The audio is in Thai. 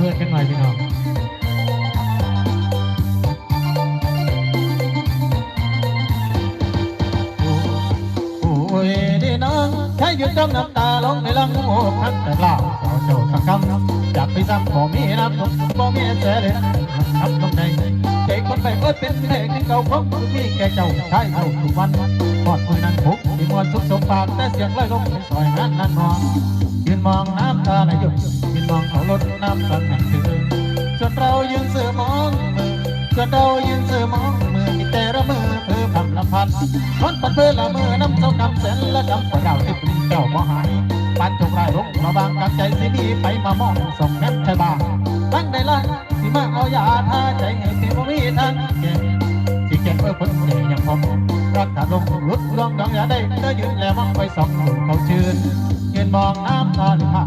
พื่อนกันหน่อยพี่น้องโอ้ยดีน้องใช้หยุดจ้องน้ำตาลงในลังโอ้พักแต่เล่าเจ้าสังคำจากไปซ้ำบ่มีน้ำตกบ่มีเสด็จครับลงในเด็กคนไปเอิดเป็นเด็กที่เก่าคงมีแก่เจ้าใช้เจ้าทุกวันพอดมือนั้นพุกที่มวนสุขสมปากแต่เสียงลอยลงซอยงานนั้นนอนยืนมองน้ำตาไหลหยุดยืนมองเขาลดน้ำสั่นแห่งถึงส่วนเรายืนเสือมองมือส่วนเรายืนเสือมองมือมีแต่ละมือเพื่อพันละพันคนปัดเพื่อละมือน้ำเท่ากำแสนและกำของเราที่ปริ้นเจ้าบ่หายปันจงไรลงมาบางกำใจสิดีไปมามองส่งแนบใช่บ้างตั้งได้ละที่มาเอายาท่าใจให้เพียงบ่มีทางเก่งที่เก่งเพื่อคนเดียอย่างผมรักถ้าลงลุดลวงดองอย่าได้เธอยืนแล้วมองไปส่องดูเขาชื่นยืนมองน้ำตาหรือผ้า